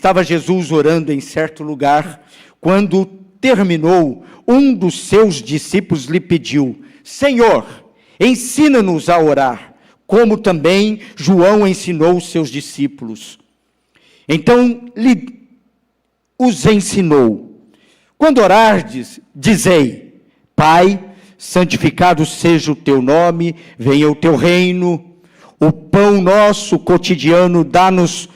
Estava Jesus orando em certo lugar, quando terminou, um dos seus discípulos lhe pediu: Senhor, ensina-nos a orar, como também João ensinou os seus discípulos. Então os ensinou: quando orardes, dizei: Pai, santificado seja o teu nome, venha o teu reino, o pão nosso cotidiano dá-nos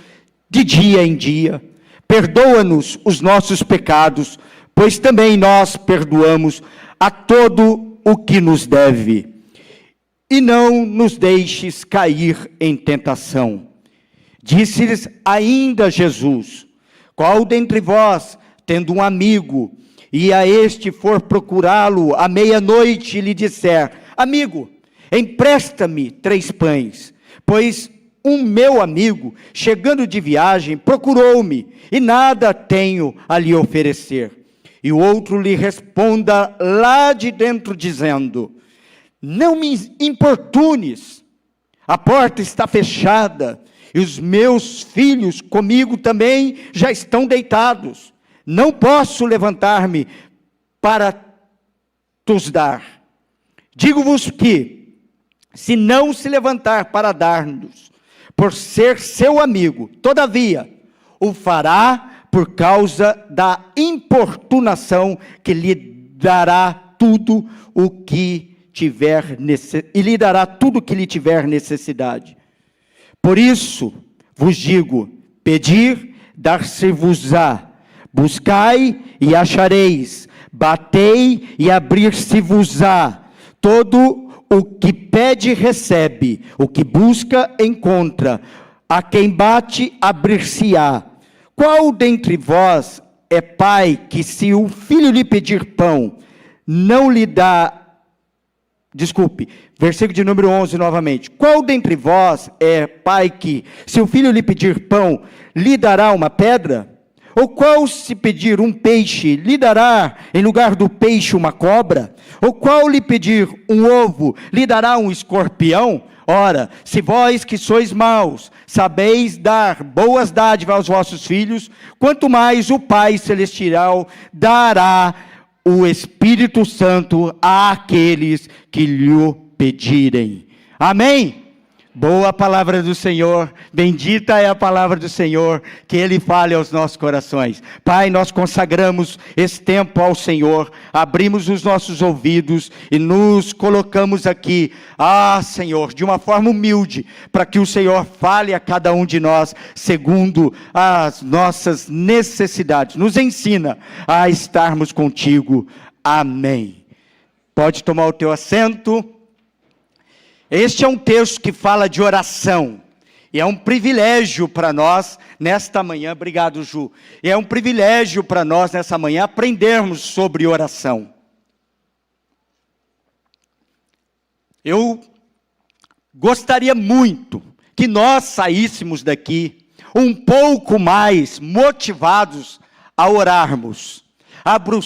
de dia em dia, perdoa-nos os nossos pecados, pois também nós perdoamos a todo o que nos deve. E não nos deixes cair em tentação. Disse-lhes ainda Jesus: qual dentre vós, tendo um amigo, e a este for procurá-lo à meia-noite e lhe disser: amigo, empresta-me 3 pães, pois um meu amigo, chegando de viagem, procurou-me, e nada tenho a lhe oferecer. E o outro lhe responda lá de dentro, dizendo: não me importunes, a porta está fechada, e os meus filhos comigo também já estão deitados. Não posso levantar-me para tos dar. Digo-vos que, se não se levantar para dar-nos, por ser seu amigo, todavia, o fará por causa da importunação, que lhe dará tudo o que tiver e lhe dará tudo o que lhe tiver necessidade. Por isso vos digo: pedir, dar-se-vos-á, buscai e achareis, batei e abrir-se-vos-á. Todo o que pede, recebe, o que busca, encontra, a quem bate, abrir-se-á. Qual dentre vós é pai que, se o filho lhe pedir pão, não lhe dá... versículo de número 11 novamente. Qual dentre vós é pai que, se o filho lhe pedir pão, lhe dará uma pedra? Ou qual, se pedir um peixe, lhe dará em lugar do peixe uma cobra? Ou qual lhe pedir um ovo, lhe dará um escorpião? Ora, se vós que sois maus, sabeis dar boas dádivas aos vossos filhos, quanto mais o Pai Celestial dará o Espírito Santo àqueles que lhe pedirem. Amém? Boa palavra do Senhor, bendita é a palavra do Senhor, que Ele fale aos nossos corações. Pai, nós consagramos esse tempo ao Senhor, abrimos os nossos ouvidos e nos colocamos aqui, Senhor, de uma forma humilde, para que o Senhor fale a cada um de nós, segundo as nossas necessidades. Nos ensina a estarmos contigo. Amém. Pode tomar o teu assento. Este é um texto que fala de oração, e é um privilégio para nós, nesta manhã, obrigado Ju, é um privilégio para nós, nessa manhã, aprendermos sobre oração. Eu gostaria muito que nós saíssemos daqui um pouco mais motivados a orarmos,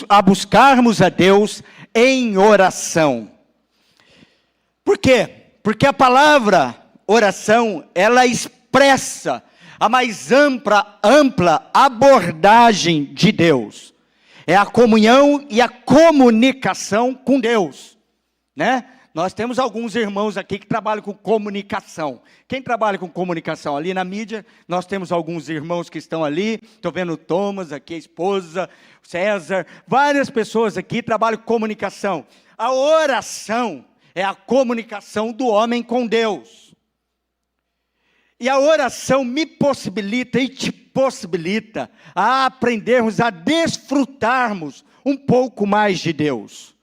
a buscarmos a Deus em oração. Por quê? Porque a palavra oração, ela expressa a mais ampla abordagem de Deus. É a comunhão e a comunicação com Deus, né? Nós temos alguns irmãos aqui que trabalham com comunicação. Quem trabalha com comunicação? Ali na mídia, nós temos alguns irmãos que estão ali. Estou vendo o Thomas aqui, a esposa, César. Várias pessoas aqui trabalham com comunicação. A oração é a comunicação do homem com Deus. E a oração me possibilita e te possibilita a aprendermos, a desfrutarmos um pouco mais de Deus.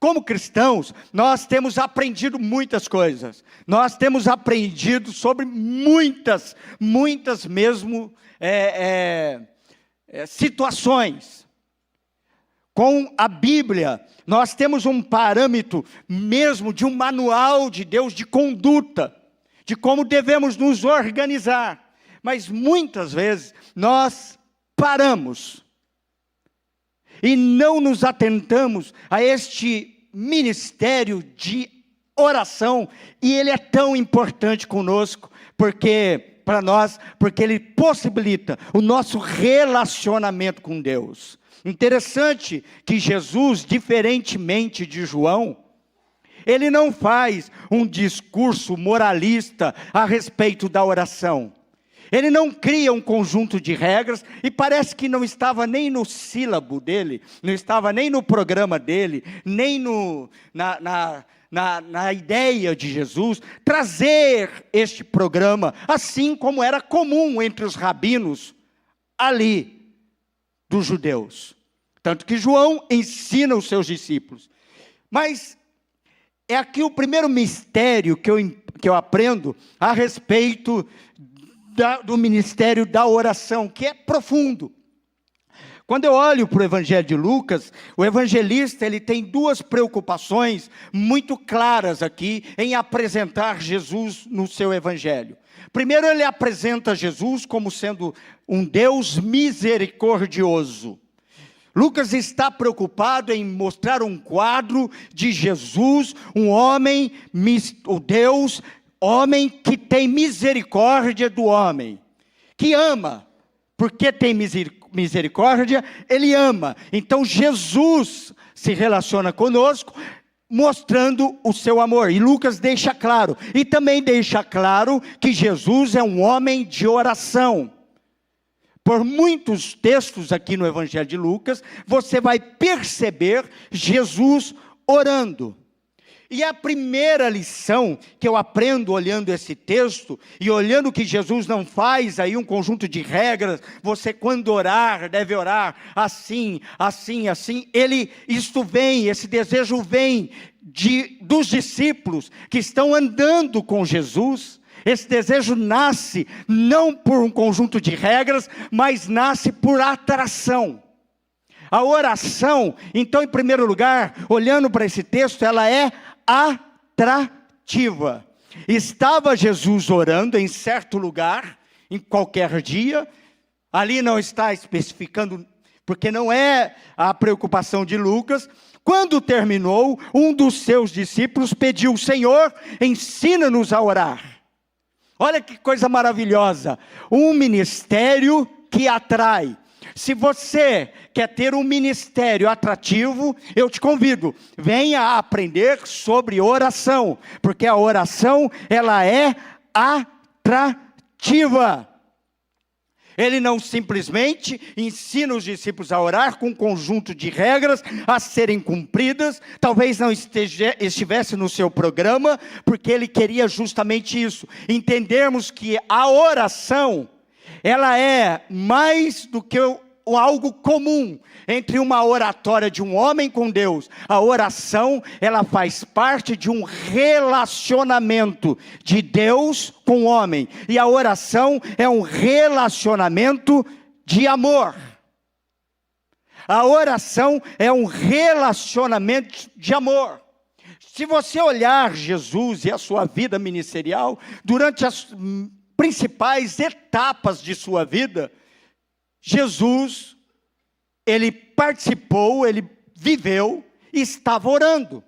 Como cristãos, nós temos aprendido muitas coisas. Nós temos aprendido sobre muitas mesmo situações. Com a Bíblia, nós temos um parâmetro mesmo de um manual de Deus de conduta, de como devemos nos organizar. Mas muitas vezes nós paramos e não nos atentamos a este ministério de oração, e ele é tão importante conosco, porque para nós? Porque ele possibilita o nosso relacionamento com Deus. Interessante que Jesus, diferentemente de João, ele não faz um discurso moralista a respeito da oração. Ele não cria um conjunto de regras, e parece que não estava nem no sílabo dele, não estava nem no programa dele, nem na ideia de Jesus, trazer este programa, assim como era comum entre os rabinos ali, dos judeus. Tanto que João ensina os seus discípulos. Mas é aqui o primeiro mistério que eu aprendo a respeito do ministério da oração, que é profundo. Quando eu olho para o Evangelho de Lucas, o evangelista ele tem duas preocupações muito claras aqui em apresentar Jesus no seu Evangelho. Primeiro, ele apresenta Jesus como sendo um Deus misericordioso. Lucas está preocupado em mostrar um quadro de Jesus, um homem, o Deus, homem que tem misericórdia do homem, que ama. Porque tem misericórdia, ele ama. Então Jesus se relaciona conosco, mostrando o seu amor. E Lucas deixa claro, e também deixa claro que Jesus é um homem de oração. Por muitos textos aqui no Evangelho de Lucas, você vai perceber Jesus orando. E a primeira lição que eu aprendo olhando esse texto, e olhando que Jesus não faz aí um conjunto de regras, você quando orar, deve orar assim, assim, assim, esse desejo vem dos discípulos que estão andando com Jesus. Esse desejo nasce não por um conjunto de regras, mas nasce por atração. A oração, então, em primeiro lugar, olhando para esse texto, ela é atrativa. Estava Jesus orando em certo lugar, em qualquer dia, ali não está especificando, porque não é a preocupação de Lucas. Quando terminou, um dos seus discípulos pediu: Senhor, ensina-nos a orar. Olha que coisa maravilhosa, um ministério que atrai. Se você quer ter um ministério atrativo, eu te convido, venha aprender sobre oração, porque a oração, ela é atrativa. Ele não simplesmente ensina os discípulos a orar com um conjunto de regras a serem cumpridas, talvez não estivesse no seu programa, porque ele queria justamente isso, entendermos que a oração, ela é mais do que algo comum entre uma oratória de um homem com Deus. A oração, ela faz parte de um relacionamento de Deus com o homem. E a oração é um relacionamento de amor. A oração é um relacionamento de amor. Se você olhar Jesus e a sua vida ministerial, durante as principais etapas de sua vida, Jesus, ele participou, ele viveu e estava orando.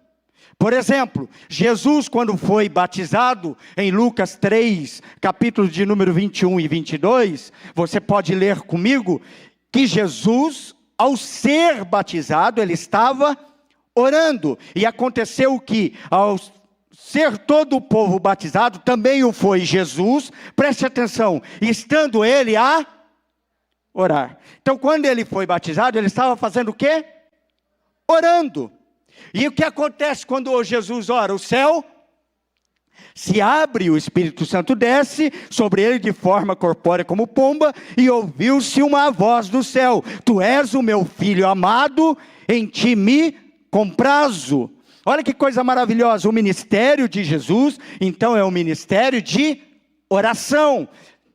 Por exemplo, Jesus, quando foi batizado, em Lucas 3, capítulo de número 21 e 22, você pode ler comigo, que Jesus, ao ser batizado, ele estava orando. E aconteceu que, ao ser todo o povo batizado, também o foi Jesus, preste atenção, estando ele a orar. Então, quando ele foi batizado, ele estava fazendo o quê? Orando. E o que acontece quando Jesus ora? O céu se abre, o Espírito Santo desce sobre ele de forma corpórea como pomba, e ouviu-se uma voz do céu: Tu és o meu filho amado, em ti me comprazo. Olha que coisa maravilhosa, o ministério de Jesus, então é um ministério de oração,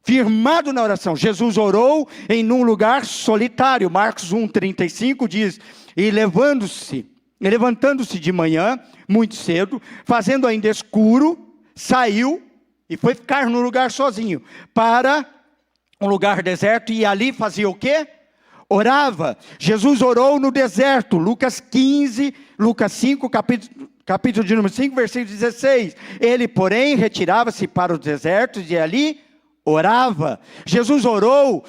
firmado na oração. Jesus orou em um lugar solitário. Marcos 1,35 diz: E levantando-se de manhã, muito cedo, fazendo ainda escuro, saiu e foi ficar num lugar sozinho, para um lugar deserto, e ali fazia o quê? Orava. Jesus orou no deserto. Lucas 5, capítulo de número 5, versículo 16. Ele, porém, retirava-se para os desertos e ali orava. Jesus orou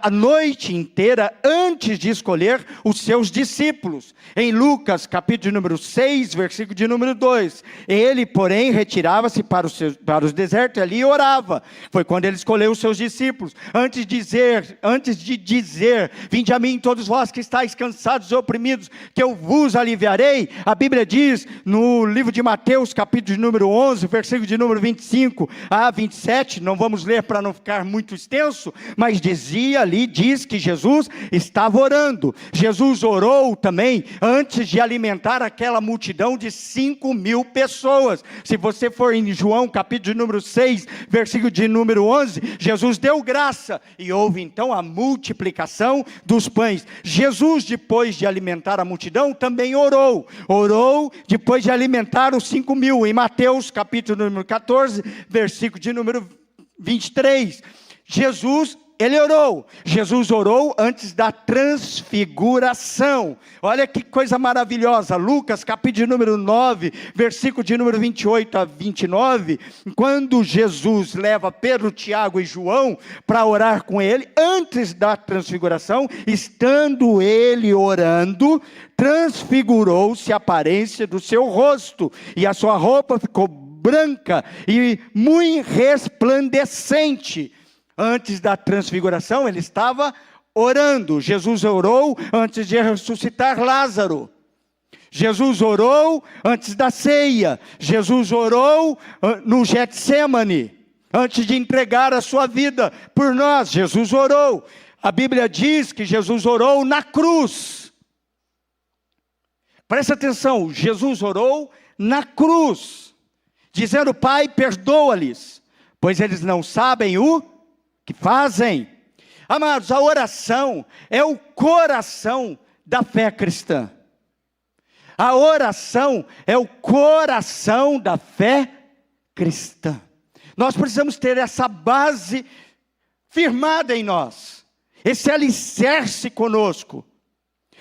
a noite inteira antes de escolher os seus discípulos. Em Lucas, capítulo de número 6, versículo de número 2. Ele, porém, retirava-se para os desertos e ali orava. Foi quando ele escolheu os seus discípulos. Antes de dizer, vinde a mim todos vós que estáis cansados e oprimidos, que eu vos aliviarei. A Bíblia diz no livro de Mateus, capítulo de número 11, versículo de número 25 a 27, não vamos ler para não ficar muito extenso, mas diz que Jesus estava orando. Jesus orou também antes de alimentar aquela multidão de 5.000 pessoas. Se você for em João, capítulo de número 6, versículo de número 11, Jesus deu graça e houve então a multiplicação dos pães. Jesus, depois de alimentar a multidão, também orou depois de alimentar os 5.000, em Mateus, capítulo número 14, versículo de número 23, ele orou. Jesus orou antes da transfiguração. Olha que coisa maravilhosa. Lucas, capítulo número 9, versículo de número 28 a 29, quando Jesus leva Pedro, Tiago e João para orar com ele, antes da transfiguração, estando ele orando, transfigurou-se a aparência do seu rosto, e a sua roupa ficou branca e muito resplandecente. Antes da transfiguração, ele estava orando. Jesus orou antes de ressuscitar Lázaro. Jesus orou antes da ceia. Jesus orou no Getsêmani, antes de entregar a sua vida por nós. Jesus orou. A Bíblia diz que Jesus orou na cruz. Presta atenção, Jesus orou na cruz, dizendo: Pai, perdoa-lhes, pois eles não sabem o que fazem. Amados, a oração é o coração da fé cristã. A oração é o coração da fé cristã. Nós precisamos ter essa base firmada em nós, esse alicerce conosco.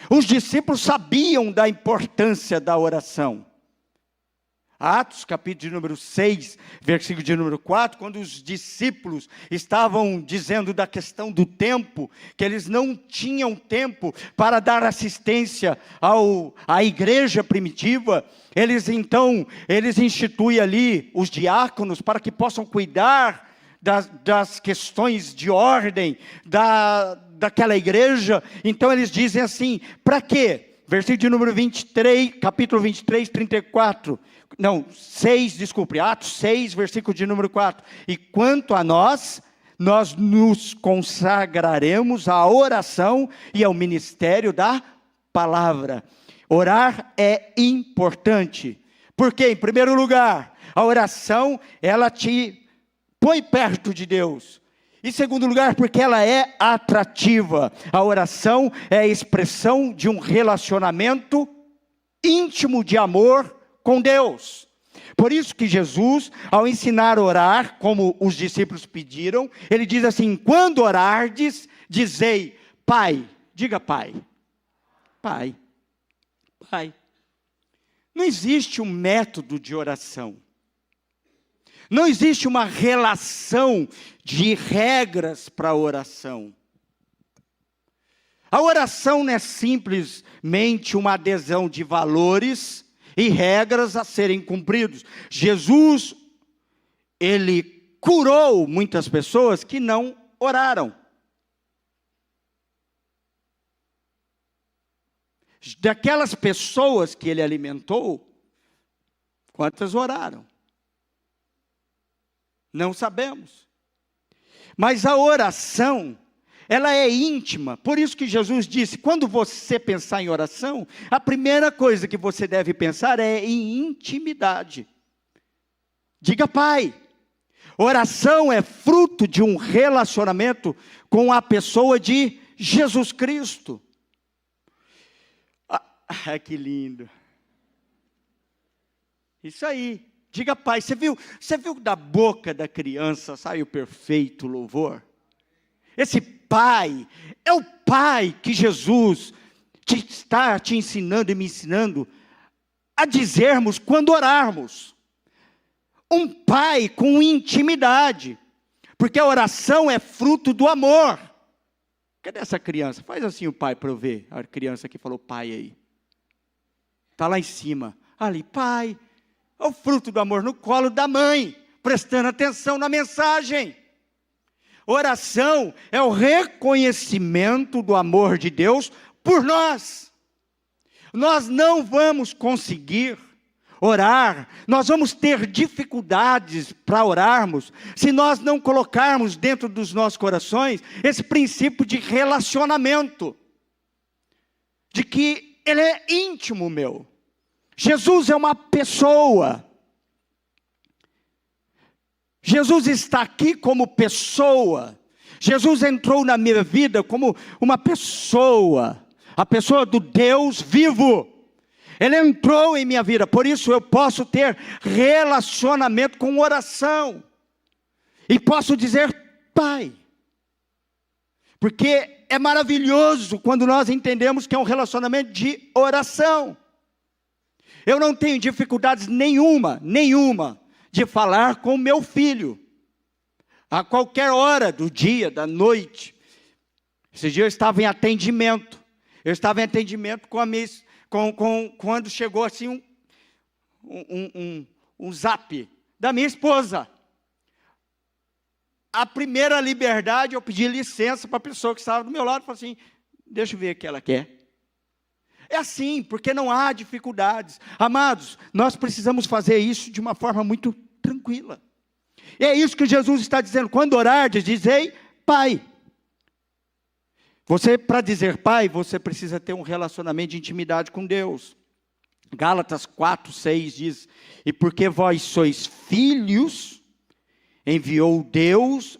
Os discípulos sabiam da importância da oração. Atos, capítulo de número 6, versículo de número 4, quando os discípulos estavam dizendo da questão do tempo, que eles não tinham tempo para dar assistência à igreja primitiva, eles instituem ali os diáconos para que possam cuidar das questões de ordem daquela igreja. Então eles dizem assim: para quê? Versículo de número 23, capítulo 23, 34. Não, 6, desculpe, Atos 6, versículo de número 4. E quanto a nós nos consagraremos à oração e ao ministério da palavra. Orar é importante. Porque, em primeiro lugar, a oração, ela te põe perto de Deus. Em segundo lugar, porque ela é atrativa. A oração é a expressão de um relacionamento íntimo de amor com Deus. Por isso que Jesus, ao ensinar a orar, como os discípulos pediram, ele diz assim: quando orardes, dizei, Pai. Diga Pai. Pai. Pai. Não existe um método de oração. Não existe uma relação de regras para a oração. A oração não é simplesmente uma adesão de valores e regras a serem cumpridos. Jesus, ele curou muitas pessoas que não oraram. Daquelas pessoas que ele alimentou, quantas oraram? Não sabemos. Mas a oração, ela é íntima. Por isso que Jesus disse, quando você pensar em oração, a primeira coisa que você deve pensar é em intimidade. Diga Pai. Oração é fruto de um relacionamento com a pessoa de Jesus Cristo. Ah, que lindo. Isso aí. Diga Pai. Você viu da boca da criança sai o perfeito louvor? Esse Pai é o Pai que Jesus está te ensinando e me ensinando a dizermos quando orarmos. Um Pai com intimidade. Porque a oração é fruto do amor. Cadê essa criança? Faz assim o pai para eu ver. A criança que falou pai aí. Está lá em cima. Ali, pai. É o fruto do amor no colo da mãe. Prestando atenção na mensagem. Oração é o reconhecimento do amor de Deus por nós. Nós não vamos conseguir orar, nós vamos ter dificuldades para orarmos, se nós não colocarmos dentro dos nossos corações esse princípio de relacionamento, de que Ele é íntimo meu. Jesus é uma pessoa. Jesus está aqui como pessoa. Jesus entrou na minha vida como uma pessoa, a pessoa do Deus vivo. Ele entrou em minha vida, por isso eu posso ter relacionamento com oração. E posso dizer Pai. Porque é maravilhoso quando nós entendemos que é um relacionamento de oração. Eu não tenho dificuldades nenhuma, de falar com meu filho. A qualquer hora do dia, da noite. Esse dia eu estava em atendimento. Com a minha quando chegou assim um zap da minha esposa. A primeira liberdade, eu pedi licença para a pessoa que estava do meu lado, falei assim, deixa eu ver o que ela quer. É assim, porque não há dificuldades. Amados, nós precisamos fazer isso de uma forma muito tranquila. E é isso que Jesus está dizendo, quando orardes, dizei, Pai. Você, para dizer Pai, você precisa ter um relacionamento de intimidade com Deus. Gálatas 4:6 diz, e porque vós sois filhos, enviou Deus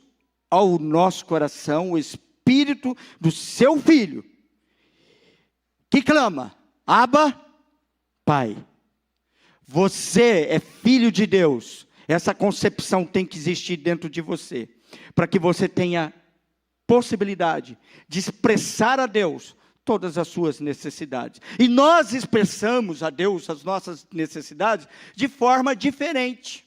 ao nosso coração o Espírito do seu Filho, que clama, Abba, Pai. Você é filho de Deus. Essa concepção tem que existir dentro de você, para que você tenha possibilidade de expressar a Deus todas as suas necessidades. E nós expressamos a Deus as nossas necessidades de forma diferente.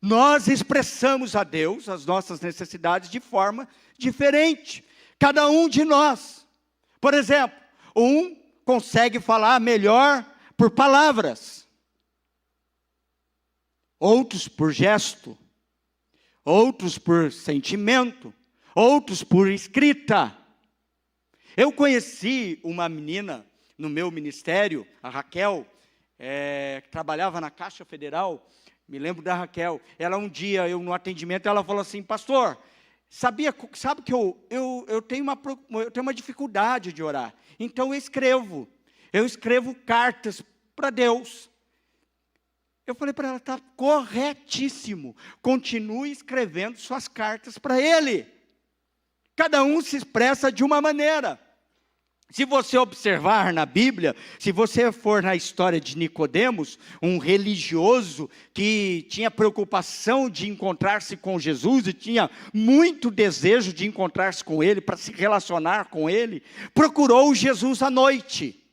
Nós expressamos a Deus as nossas necessidades de forma diferente. Cada um de nós. Por exemplo, um consegue falar melhor por palavras. Outros por gesto. Outros por sentimento. Outros por escrita. Eu conheci uma menina no meu ministério, a Raquel, que trabalhava na Caixa Federal. Me lembro da Raquel. Ela um dia, no atendimento, ela falou assim, pastor, sabe que eu tenho uma dificuldade de orar. Então eu escrevo cartas para Deus. Eu falei para ela, está corretíssimo. Continue escrevendo suas cartas para Ele. Cada um se expressa de uma maneira. Se você observar na Bíblia, se você for na história de Nicodemos, um religioso que tinha preocupação de encontrar-se com Jesus e tinha muito desejo de encontrar-se com Ele, para se relacionar com Ele, procurou Jesus à noite.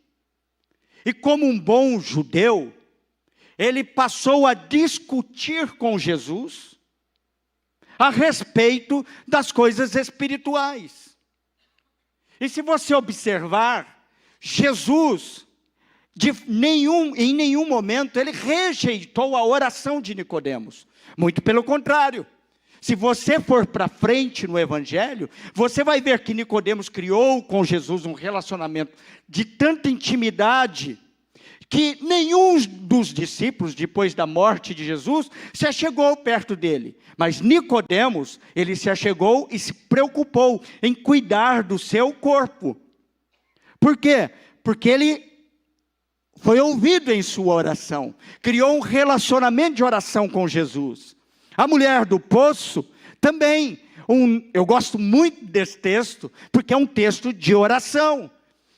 E como um bom judeu, ele passou a discutir com Jesus a respeito das coisas espirituais. E se você observar, Jesus, em nenhum momento, ele rejeitou a oração de Nicodemos. Muito pelo contrário. Se você for para frente no Evangelho, você vai ver que Nicodemos criou com Jesus um relacionamento de tanta intimidade, que nenhum dos discípulos, depois da morte de Jesus, se achegou perto dele. Mas Nicodemos, ele se achegou e se preocupou em cuidar do seu corpo. Por quê? Porque ele foi ouvido em sua oração. Criou um relacionamento de oração com Jesus. A mulher do poço também. Eu gosto muito desse texto, porque é um texto de oração.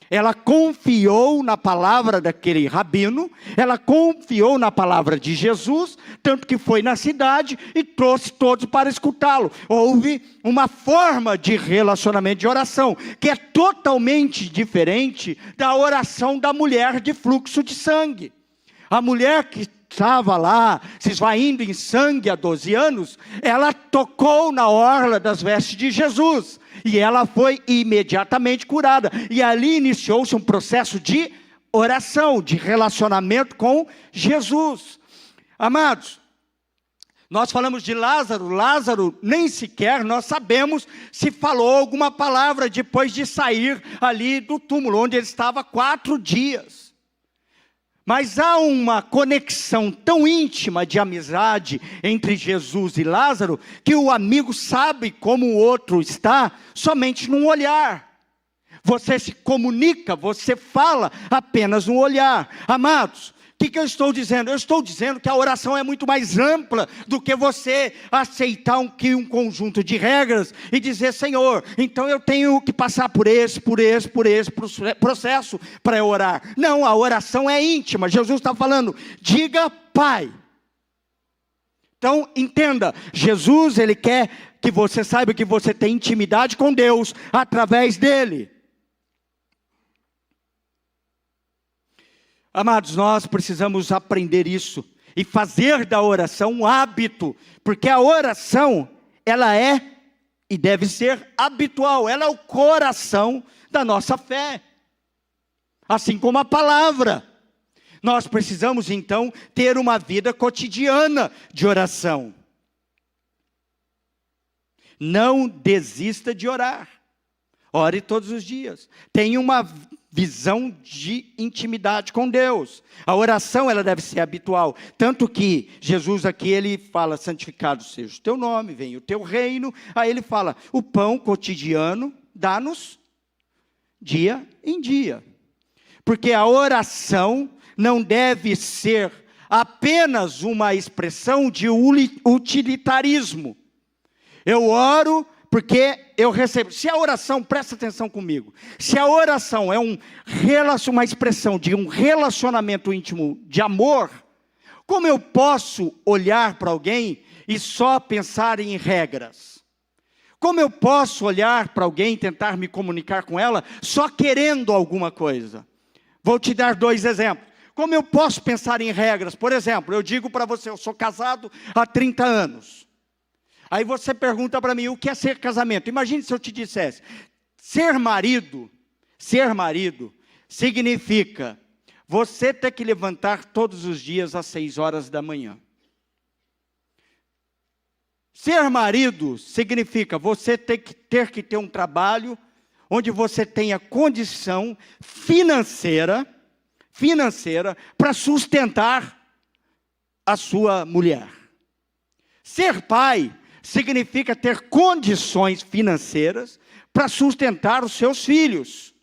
Ela confiou na palavra daquele rabino, ela confiou na palavra de Jesus, tanto que foi na cidade e trouxe todos para escutá-lo. Houve uma forma de relacionamento de oração, que é totalmente diferente da oração da mulher de fluxo de sangue. A mulher que estava lá se esvaindo em sangue há 12 anos, ela tocou na orla das vestes de Jesus, e ela foi imediatamente curada, e ali iniciou-se um processo de oração, de relacionamento com Jesus. Amados, nós falamos de Lázaro. Lázaro, nem sequer nós sabemos se falou alguma palavra depois de sair ali do túmulo, onde ele estava 4 dias. Mas há uma conexão tão íntima de amizade entre Jesus e Lázaro, que o amigo sabe como o outro está, somente num olhar. Você se comunica, você fala apenas no olhar. Amados, o que eu estou dizendo? Eu estou dizendo que a oração é muito mais ampla do que você aceitar um conjunto de regras e dizer: Senhor, então eu tenho que passar por esse processo para eu orar. Não, a oração é íntima. Jesus está falando: diga Pai. Então entenda, Jesus, Ele quer que você saiba que você tem intimidade com Deus através dEle. Amados, nós precisamos aprender isso e fazer da oração um hábito, porque a oração, ela é e deve ser habitual, ela é o coração da nossa fé, assim como a palavra. Nós precisamos então ter uma vida cotidiana de oração. Não desista de orar, ore todos os dias, tenha uma visão de intimidade com Deus. A oração, ela deve ser habitual. Tanto que Jesus aqui, ele fala: santificado seja o teu nome, venha o teu reino. Aí ele fala: o pão cotidiano, dá-nos dia em dia. Porque a oração não deve ser apenas uma expressão de utilitarismo. Eu oro porque eu recebo. Se a oração, presta atenção comigo, se a oração é uma expressão de um relacionamento íntimo de amor, como eu posso olhar para alguém e só pensar em regras? Como eu posso olhar para alguém e tentar me comunicar com ela só querendo alguma coisa? Vou te dar 2 exemplos. Como eu posso pensar em regras? Por exemplo, eu digo para você: eu sou casado há 30 anos. Aí você pergunta para mim: o que é ser casamento? Imagine se eu te dissesse: ser marido significa você ter que levantar todos os dias às 6 horas da manhã. Ser marido significa você ter que ter um trabalho onde você tenha condição financeira para sustentar a sua mulher. Ser pai significa ter condições financeiras para sustentar os seus filhos.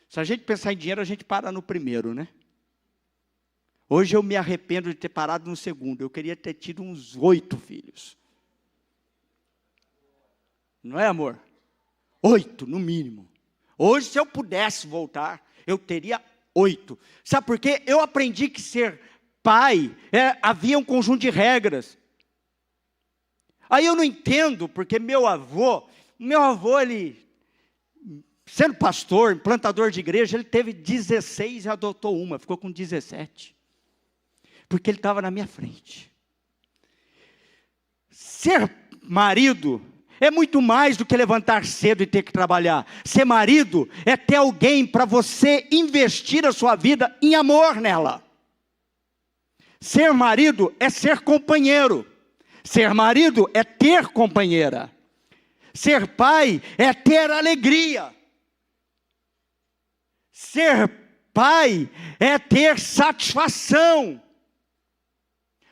Se a gente pensar em dinheiro, a gente para no primeiro, né? Hoje eu me arrependo de ter parado no segundo. Eu queria ter tido uns 8 filhos. Não é, amor? 8, no mínimo. Hoje, se eu pudesse voltar, eu teria 8. Sabe por quê? Eu aprendi que ser pai, havia um conjunto de regras. Aí eu não entendo, porque meu avô, ele, sendo pastor, implantador de igreja, ele teve 16 e adotou uma, ficou com 17. Porque ele estava na minha frente. Ser marido é muito mais do que levantar cedo e ter que trabalhar. Ser marido é ter alguém para você investir a sua vida em amor nela. Ser marido é ser companheiro. Ser marido é ter companheira. Ser pai é ter alegria. Ser pai é ter satisfação.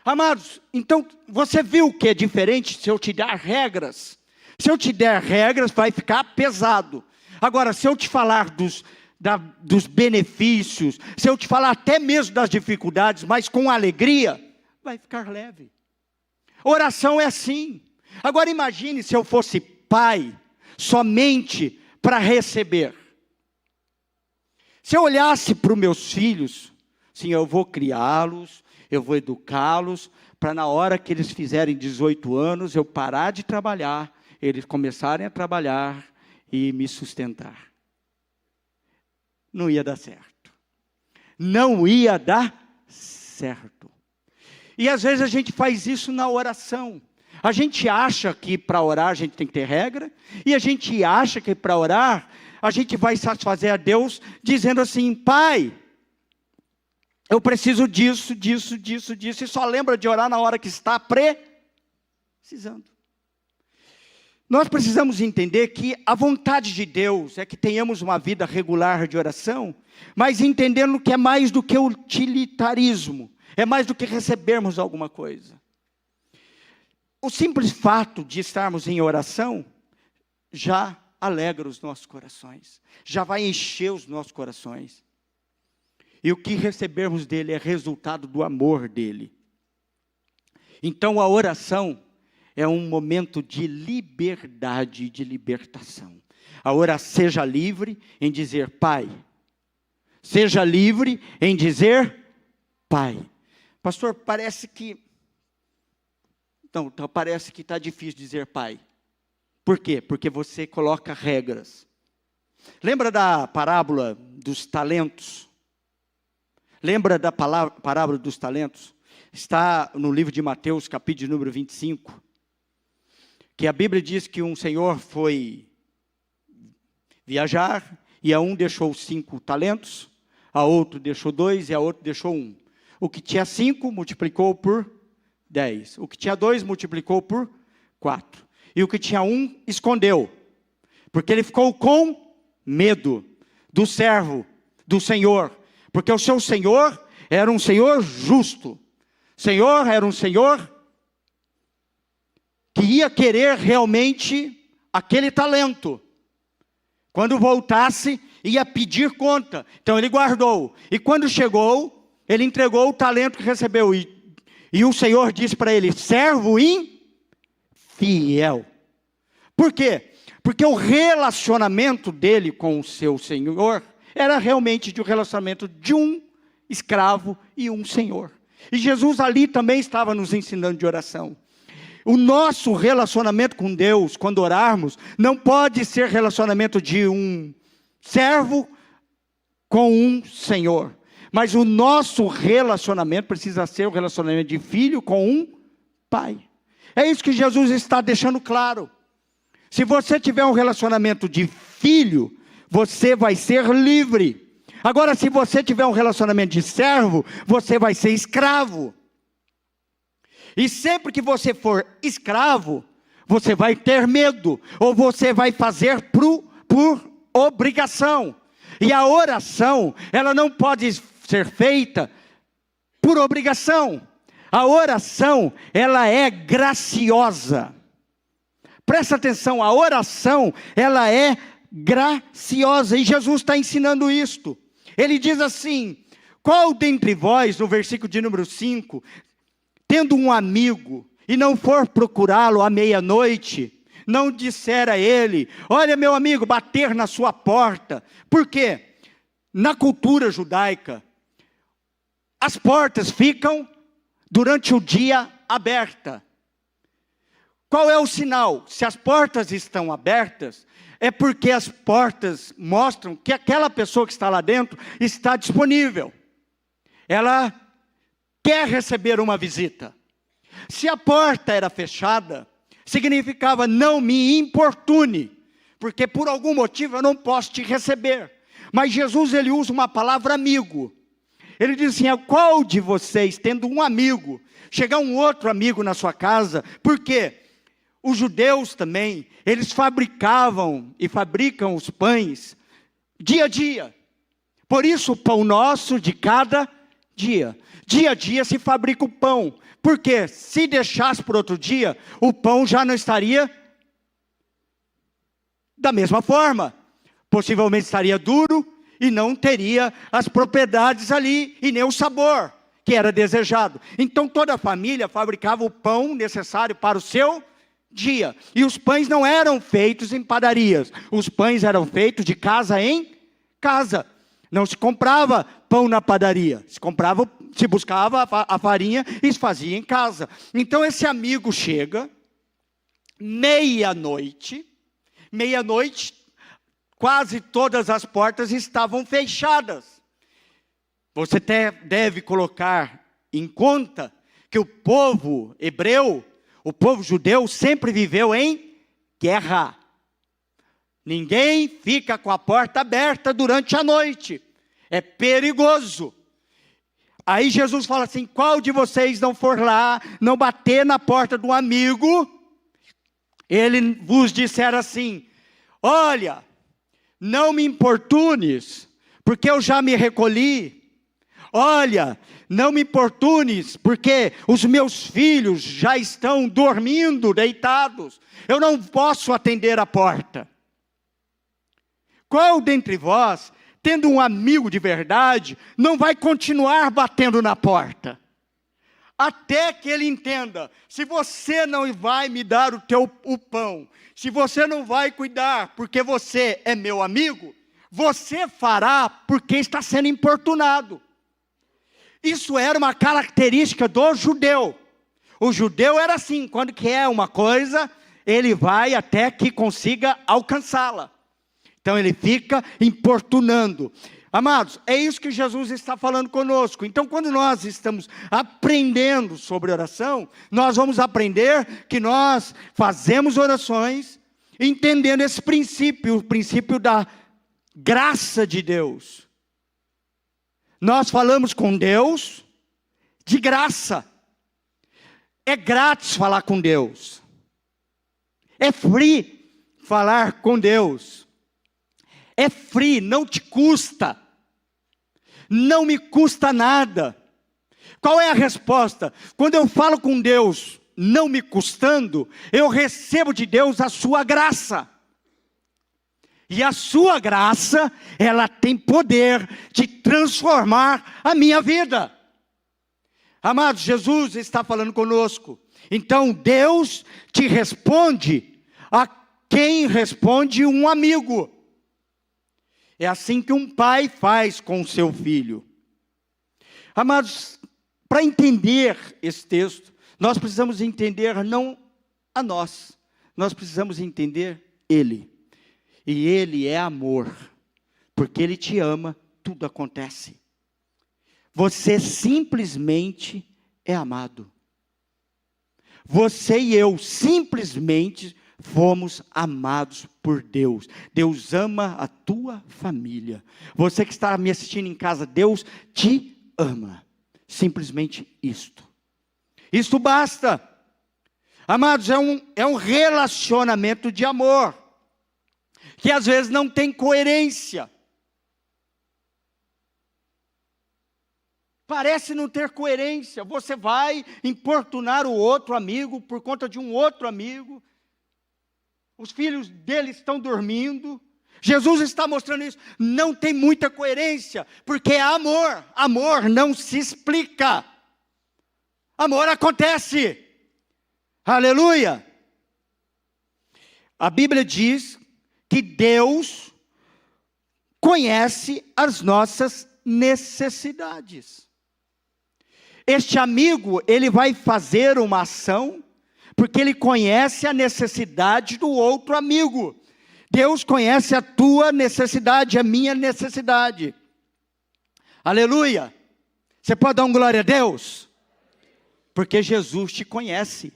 Amados, então você viu que é diferente se eu te dar regras? Se eu te der regras, vai ficar pesado. Agora, se eu te falar dos benefícios, se eu te falar até mesmo das dificuldades, mas com alegria, vai ficar leve. Oração é assim. Agora imagine se eu fosse pai, somente para receber. Se eu olhasse para os meus filhos, sim, eu vou criá-los, eu vou educá-los, para na hora que eles fizerem 18 anos, eu parar de trabalhar, eles começarem a trabalhar e me sustentar. Não ia dar certo. não ia dar certo. E às vezes a gente faz isso na oração. A gente acha que para orar a gente tem que ter regra, e a gente acha que para orar a gente vai satisfazer a Deus dizendo assim: Pai, eu preciso disso, disso, disso, disso, e só lembra de orar na hora que está precisando. Nós precisamos entender que a vontade de Deus é que tenhamos uma vida regular de oração, mas entendendo que é mais do que utilitarismo, é mais do que recebermos alguma coisa. O simples fato de estarmos em oração já alegra os nossos corações, já vai encher os nossos corações. E o que recebermos dele é resultado do amor dele. Então a oração é um momento de liberdade, de libertação. Seja livre em dizer Pai. Seja livre em dizer Pai. Pastor, parece que está difícil dizer Pai. Por quê? Porque você coloca regras. Lembra da parábola dos talentos? Lembra da parábola dos talentos? Está no livro de Mateus, capítulo número 25. Que a Bíblia diz que um senhor foi viajar, e a um deixou 5 talentos, a outro deixou 2 e a outro deixou 1. O que tinha 5 multiplicou por 10. O que tinha 2 multiplicou por 4. E o que tinha 1 escondeu, porque ele ficou com medo do servo, do senhor, porque o seu senhor era um senhor justo. Senhor era um senhor que ia querer realmente aquele talento. Quando voltasse, ia pedir conta. Então ele guardou. E quando chegou, ele entregou o talento que recebeu. E o Senhor disse para ele: servo infiel. Por quê? Porque o relacionamento dele com o seu Senhor era realmente de um relacionamento de um escravo e um senhor. E Jesus ali também estava nos ensinando de oração. O nosso relacionamento com Deus, quando orarmos, não pode ser relacionamento de um servo com um senhor. Mas o nosso relacionamento precisa ser o relacionamento de filho com um pai. É isso que Jesus está deixando claro. Se você tiver um relacionamento de filho, você vai ser livre. Agora, se você tiver um relacionamento de servo, você vai ser escravo. E sempre que você for escravo, você vai ter medo, ou você vai fazer por obrigação. E a oração, ela não pode ser feita por obrigação. A oração, ela é graciosa. Presta atenção, a oração, ela é graciosa, e Jesus está ensinando isto. Ele diz assim: qual dentre vós, no versículo de número 5, tendo um amigo, e não for procurá-lo à meia-noite, não disser a ele: olha, meu amigo, bater na sua porta. Por quê? Na cultura judaica, as portas ficam durante o dia abertas. Qual é o sinal? Se as portas estão abertas, é porque as portas mostram que aquela pessoa que está lá dentro está disponível. Ela quer receber uma visita. Se a porta era fechada, significava: não me importune, porque por algum motivo eu não posso te receber. Mas Jesus, ele usa uma palavra amigo. Ele diz assim: qual de vocês, tendo um amigo, chegar um outro amigo na sua casa? Por quê? Os judeus também, eles fabricavam e fabricam os pães dia a dia. Por isso o pão nosso de cada dia. Dia a dia se fabrica o pão. Porque se deixasse por outro dia, o pão já não estaria da mesma forma. Possivelmente estaria duro e não teria as propriedades ali e nem o sabor que era desejado. Então toda a família fabricava o pão necessário para o seu dia. E os pães não eram feitos em padarias. Os pães eram feitos de casa em casa. Não se comprava pão na padaria. Se buscava a farinha e se fazia em casa. Então esse amigo chega, meia-noite, quase todas as portas estavam fechadas. Você deve colocar em conta que o povo hebreu, o povo judeu sempre viveu em guerra. Ninguém fica com a porta aberta durante a noite. É perigoso. Aí Jesus fala assim: qual de vocês não for lá, não bater na porta do amigo, ele vos disser assim: olha, não me importunes, porque eu já me recolhi. Olha, não me importunes, porque os meus filhos já estão dormindo, deitados. Eu não posso atender a porta. Qual dentre vós, tendo um amigo de verdade, não vai continuar batendo na porta? Até que ele entenda: se você não vai me dar o pão, se você não vai cuidar porque você é meu amigo, você fará porque está sendo importunado. Isso era uma característica do judeu. O judeu era assim: quando quer uma coisa, ele vai até que consiga alcançá-la. Então ele fica importunando. Amados, é isso que Jesus está falando conosco. Então, quando nós estamos aprendendo sobre oração, nós vamos aprender que nós fazemos orações entendendo esse princípio, o princípio da graça de Deus. Nós falamos com Deus de graça. É grátis falar com Deus. É free falar com Deus. É free, não te custa. Não me custa nada. Qual é a resposta? Quando eu falo com Deus, não me custando, eu recebo de Deus a sua graça. E a sua graça, ela tem poder de transformar a minha vida. Amados, Jesus está falando conosco. Então Deus te responde a quem responde um amigo. É assim que um pai faz com o seu filho. Amados, para entender esse texto, nós precisamos entender não a nós, nós precisamos entender Ele. E Ele é amor, porque Ele te ama, tudo acontece. Você simplesmente é amado. Você e eu simplesmente fomos amados por Deus. Deus ama a tua família. Você que está me assistindo em casa, Deus te ama. Simplesmente isto. Isto basta. Amados, é um relacionamento de amor, que às vezes não tem coerência. Parece não ter coerência. Você vai importunar o outro amigo por conta de um outro amigo. Os filhos dele estão dormindo. Jesus está mostrando isso. Não tem muita coerência, porque é amor. Amor não se explica. Amor acontece. Aleluia. A Bíblia diz que Deus conhece as nossas necessidades. Este amigo, ele vai fazer uma ação, porque ele conhece a necessidade do outro amigo. Deus conhece a tua necessidade, a minha necessidade. Aleluia. Você pode dar um glória a Deus? Porque Jesus te conhece.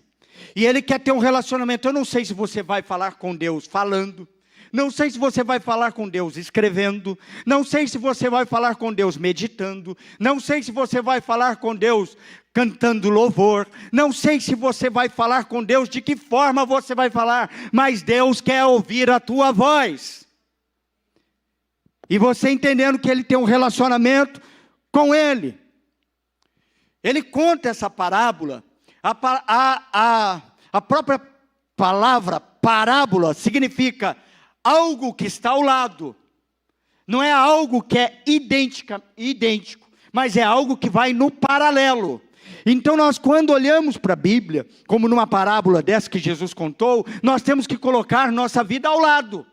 E Ele quer ter um relacionamento. Eu não sei se você vai falar com Deus falando. Não sei se você vai falar com Deus escrevendo. Não sei se você vai falar com Deus meditando. Não sei se você vai falar com Deus cantando louvor. Não sei se você vai falar com Deus, de que forma você vai falar. Mas Deus quer ouvir a tua voz. E você entendendo que Ele tem um relacionamento com Ele. Ele conta essa parábola. A própria palavra parábola significa algo que está ao lado. Não é algo que é idêntico, mas é algo que vai no paralelo. Então nós, quando olhamos para a Bíblia, como numa parábola dessa que Jesus contou, nós temos que colocar nossa vida ao lado.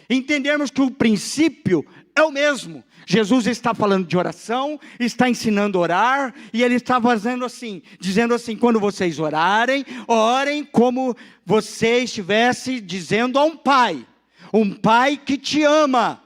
Entendermos que o princípio é o mesmo. Jesus está falando de oração, está ensinando a orar, e Ele está fazendo assim, dizendo assim: quando vocês orarem, orem como você estivesse dizendo a um pai que te ama.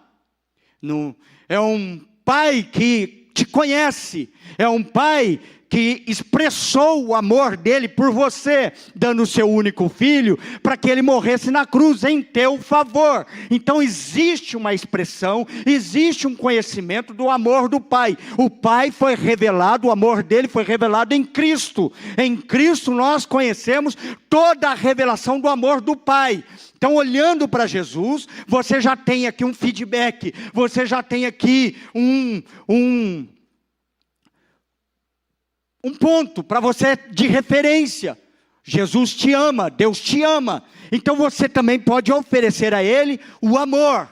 Não, é um pai que te conhece, é um Pai que expressou o amor dele por você, dando o seu único filho, para que ele morresse na cruz em teu favor. Então existe uma expressão, existe um conhecimento do amor do Pai. O Pai foi revelado, o amor dele foi revelado em Cristo. Em Cristo nós conhecemos toda a revelação do amor do Pai. Então, olhando para Jesus, você já tem aqui um feedback, você já tem aqui um ponto para você de referência. Jesus te ama, Deus te ama. Então você também pode oferecer a Ele o amor.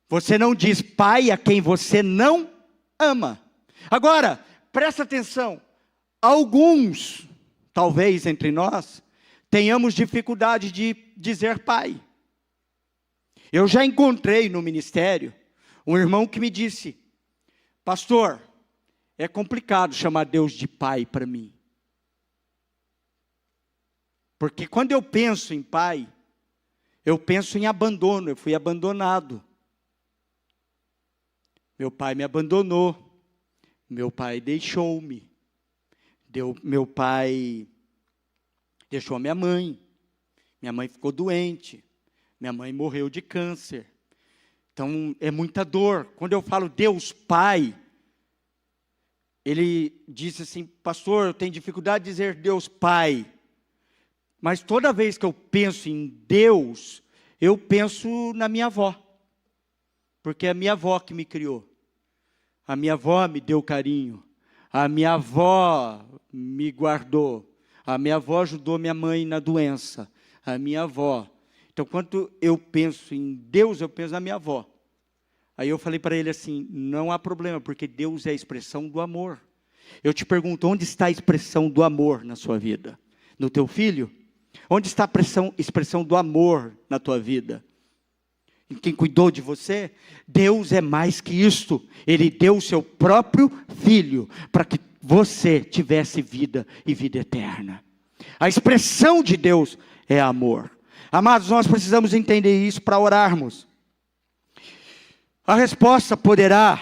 Você não diz Pai a quem você não ama. Agora, presta atenção. Alguns, talvez entre nós, tenhamos dificuldade de dizer Pai. Eu já encontrei no ministério um irmão que me disse: pastor, é complicado chamar Deus de Pai para mim. Porque quando eu penso em Pai, eu penso em abandono. Eu fui abandonado. Meu pai me abandonou. Meu pai deixou-me. Meu pai deixou a minha mãe. Minha mãe ficou doente. Minha mãe morreu de câncer. Então é muita dor. Quando eu falo Deus Pai, ele disse assim: pastor, eu tenho dificuldade de dizer Deus Pai. Mas toda vez que eu penso em Deus, eu penso na minha avó. Porque é a minha avó que me criou. A minha avó me deu carinho. A minha avó me guardou. A minha avó ajudou minha mãe na doença. A minha avó. Então, quando eu penso em Deus, eu penso na minha avó. Aí eu falei para ele assim: não há problema, porque Deus é a expressão do amor. Eu te pergunto, onde está a expressão do amor na sua vida? No teu filho? Onde está a expressão do amor na tua vida? Em quem cuidou de você? Deus é mais que isto. Ele deu o seu próprio filho para que você tivesse vida e vida eterna. A expressão de Deus é amor. Amados, nós precisamos entender isso para orarmos. A resposta poderá,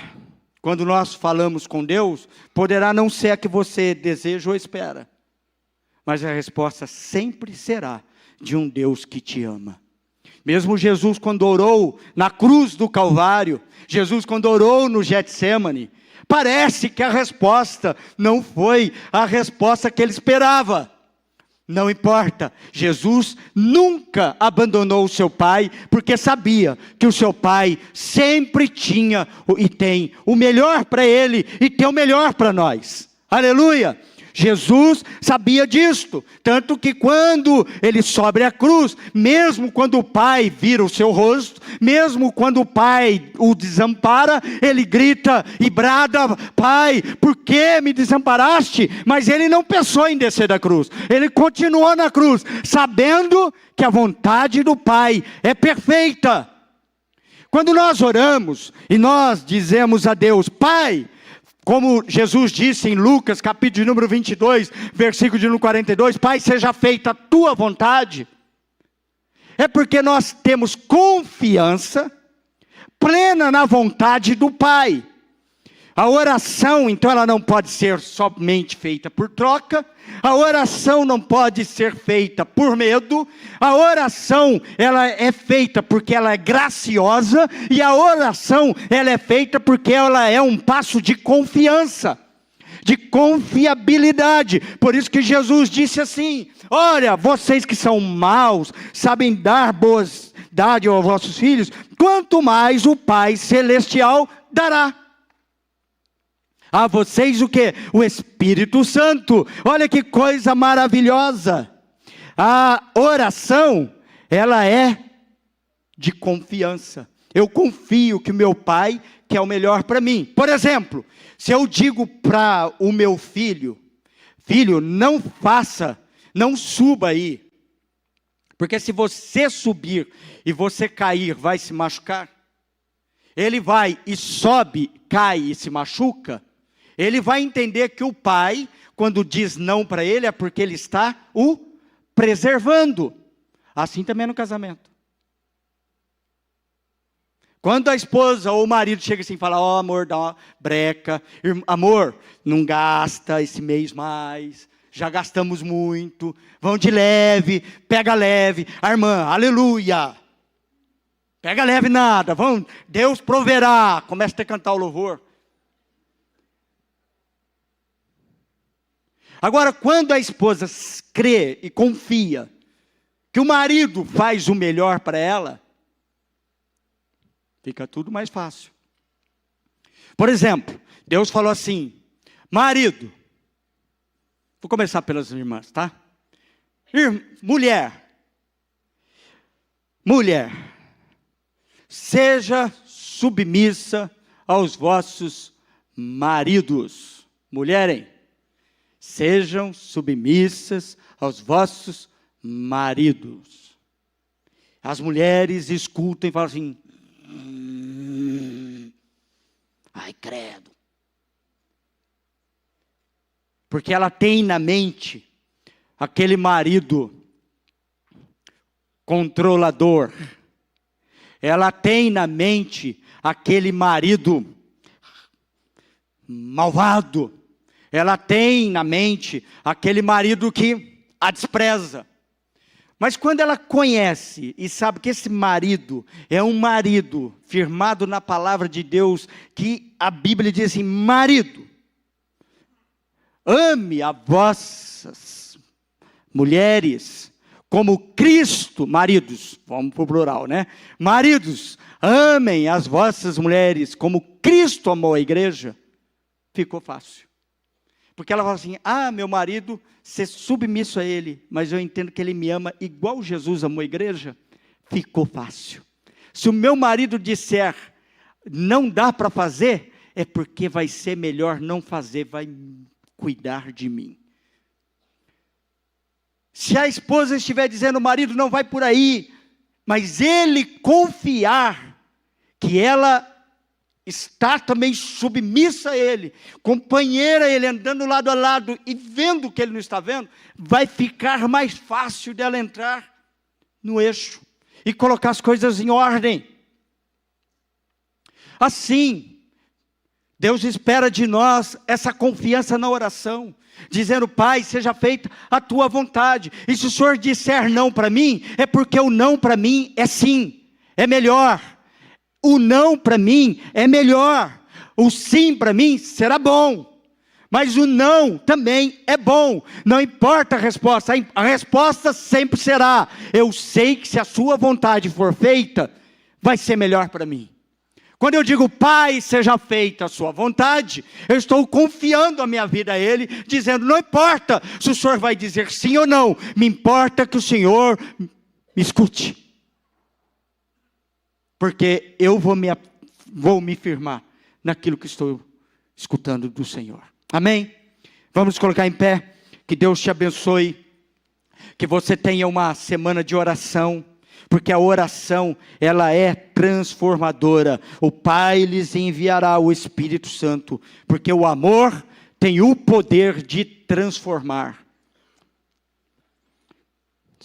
quando nós falamos com Deus, poderá não ser a que você deseja ou espera. Mas a resposta sempre será de um Deus que te ama. Mesmo Jesus, quando orou na cruz do Calvário, Jesus, quando orou no Getsêmani, parece que a resposta não foi a resposta que ele esperava. Não importa, Jesus nunca abandonou o seu Pai, porque sabia que o seu Pai sempre tinha e tem o melhor para ele e tem o melhor para nós. Aleluia! Jesus sabia disto, tanto que quando ele sobe a cruz, mesmo quando o Pai vira o seu rosto, mesmo quando o Pai o desampara, ele grita e brada: Pai, por que me desamparaste? Mas ele não pensou em descer da cruz, ele continuou na cruz, sabendo que a vontade do Pai é perfeita. Quando nós oramos e nós dizemos a Deus: Pai, como Jesus disse em Lucas, capítulo número 22, versículo de número 42, Pai, seja feita a tua vontade. É porque nós temos confiança plena na vontade do Pai. A oração, então, ela não pode ser somente feita por troca. A oração não pode ser feita por medo. A oração, ela é feita porque ela é graciosa. E a oração, ela é feita porque ela é um passo de confiança, de confiabilidade. Por isso que Jesus disse assim: olha, vocês que são maus, sabem dar boas dádivas aos vossos filhos, quanto mais o Pai Celestial dará a vocês o quê? O Espírito Santo. Olha que coisa maravilhosa. A oração, ela é de confiança. Eu confio que o meu Pai quer o melhor para mim. Por exemplo, se eu digo para o meu filho: filho, não faça, não suba aí, porque se você subir e você cair, vai se machucar. Ele vai e sobe, cai e se machuca. Ele vai entender que o Pai, quando diz não para ele, é porque ele está o preservando. Assim também no casamento. Quando a esposa ou o marido chega assim e fala, ó amor, dá uma breca, amor, não gasta esse mês mais, já gastamos muito, vão de leve, pega leve, a irmã, aleluia, pega leve nada, vão, Deus proverá, começa a cantar o louvor. Agora, quando a esposa crê e confia que o marido faz o melhor para ela, fica tudo mais fácil. Por exemplo, Deus falou assim, marido, vou começar pelas irmãs, tá? Mulher, seja submissa aos vossos maridos. Mulherem, sejam submissas aos vossos maridos. As mulheres escutam e falam assim, ai, credo. Porque ela tem na mente aquele marido controlador. Ela tem na mente aquele marido malvado. Ela tem na mente aquele marido que a despreza. Mas quando ela conhece e sabe que esse marido é um marido firmado na palavra de Deus, que a Bíblia diz assim, marido, ame as vossas mulheres como Cristo, maridos, vamos para o plural, né? Maridos, amem as vossas mulheres como Cristo amou a igreja. Ficou fácil. Porque ela fala assim, meu marido, ser submisso a ele, mas eu entendo que ele me ama igual Jesus amou a igreja, ficou fácil. Se o meu marido disser, não dá para fazer, é porque vai ser melhor não fazer, vai cuidar de mim. Se a esposa estiver dizendo, o marido não vai por aí, mas ele confiar que ela está também submissa a ele, companheira a ele, andando lado a lado e vendo o que ele não está vendo, vai ficar mais fácil dela entrar no eixo e colocar as coisas em ordem. Assim, Deus espera de nós essa confiança na oração, dizendo, Pai, seja feita a tua vontade. E se o Senhor disser não para mim, é porque o não para mim é sim, é melhor. O não para mim é melhor. O sim para mim será bom. Mas o não também é bom. Não importa a resposta sempre será, eu sei que se a sua vontade for feita, vai ser melhor para mim. Quando eu digo, Pai, seja feita a sua vontade, eu estou confiando a minha vida a Ele, dizendo, não importa se o Senhor vai dizer sim ou não, me importa que o Senhor me escute. Porque eu vou me firmar naquilo que estou escutando do Senhor. Amém? Vamos colocar em pé, que Deus te abençoe, que você tenha uma semana de oração, porque a oração, ela é transformadora. O Pai lhes enviará o Espírito Santo, porque o amor tem o poder de transformar.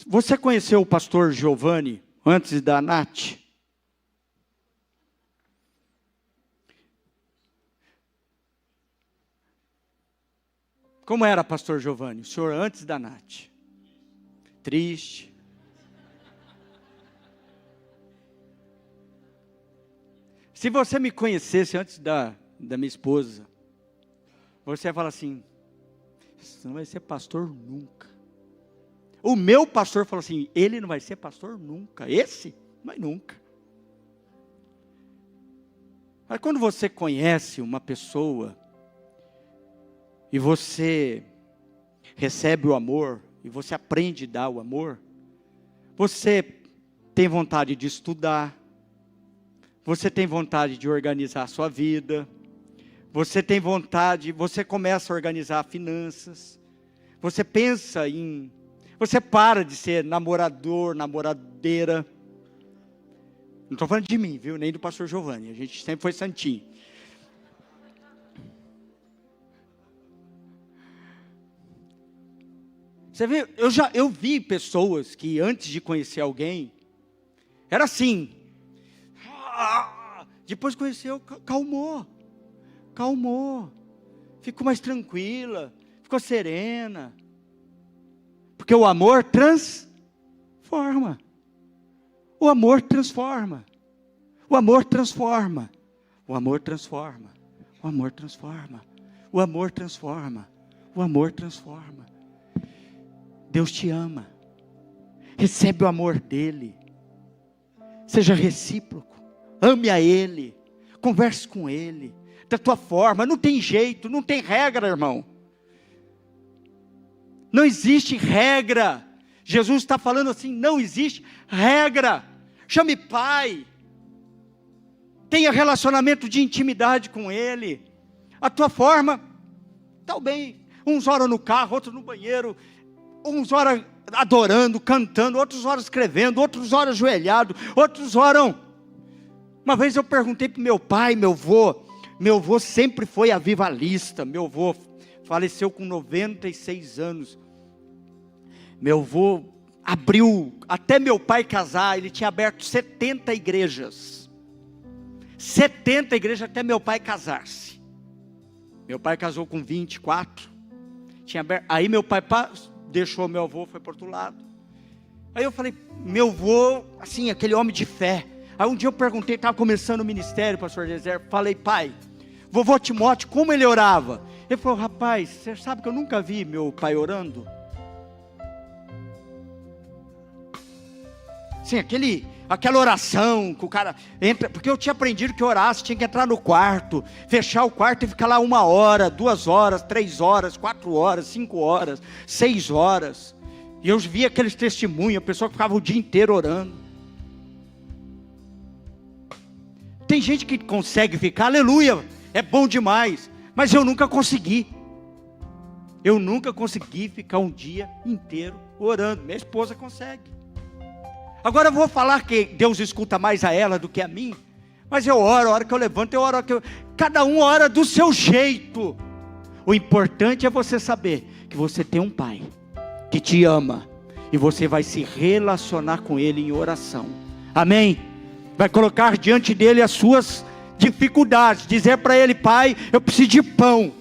Você conheceu o pastor Giovanni antes da Nath? Como era, pastor Giovanni, o senhor antes da Nath? Triste. Se você me conhecesse antes da minha esposa, você ia falar assim, você não vai ser pastor nunca. O meu pastor falou assim, ele não vai ser pastor nunca. Esse? Mas nunca. Mas quando você conhece uma pessoa, e você recebe o amor, e você aprende a dar o amor, você tem vontade de estudar, você tem vontade de organizar a sua vida, você tem vontade, você começa a organizar finanças, você pensa você para de ser namorador, namoradeira. Não estou falando de mim, viu? Nem do pastor Giovanni, a gente sempre foi santinho. Você vê, eu vi pessoas que antes de conhecer alguém, era assim, Depois conheceu, calmou, ficou mais tranquila, ficou serena, porque o amor transforma, o amor transforma, o amor transforma, o amor transforma, o amor transforma, o amor transforma, o amor transforma. Deus te ama, recebe o amor dele, seja recíproco, ame a ele, converse com ele, da tua forma, não tem jeito, não tem regra, irmão, não existe regra, Jesus está falando assim, não existe regra, chame pai, tenha relacionamento de intimidade com ele, a tua forma, tá bem, uns oram no carro, outros no banheiro, uns oram adorando, cantando, outros oram escrevendo, outros oram ajoelhado, outros oram. Uma vez eu perguntei para meu pai, meu avô sempre foi avivalista, meu avô faleceu com 96 anos, meu avô abriu, até meu pai casar, ele tinha aberto 70 igrejas, 70 igrejas até meu pai casar-se, meu pai casou com 24, tinha aberto, aí meu pai deixou meu avô, foi para outro lado, aí eu falei, meu avô, assim, aquele homem de fé, aí um dia eu perguntei, estava começando o ministério, pastor José, falei, pai, vovô Timóteo, como ele orava? Ele falou, rapaz, você sabe que eu nunca vi meu pai orando? Sim, aquela oração que o cara entra, porque eu tinha aprendido que orasse, tinha que entrar no quarto, fechar o quarto e ficar lá 1 hora, 2 horas, 3 horas, 4 horas, 5 horas, 6 horas, e eu via aqueles testemunhos, a pessoa que ficava o dia inteiro orando. Tem gente que consegue ficar, aleluia, é bom demais, mas eu nunca consegui ficar um dia inteiro orando, minha esposa consegue. Agora eu vou falar que Deus escuta mais a ela do que a mim, mas eu oro, a hora que eu levanto, eu oro, cada um ora do seu jeito. O importante é você saber que você tem um pai que te ama, e você vai se relacionar com ele em oração, amém? Vai colocar diante dele as suas dificuldades, dizer para ele, pai, eu preciso de pão,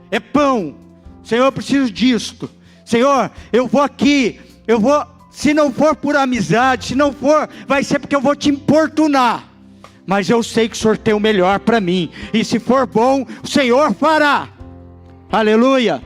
é pão, Senhor, eu preciso disto, Senhor, eu vou aqui, se não for por amizade, se não for, vai ser porque eu vou te importunar, mas eu sei que o Senhor tem o melhor para mim, e se for bom, o Senhor fará, aleluia.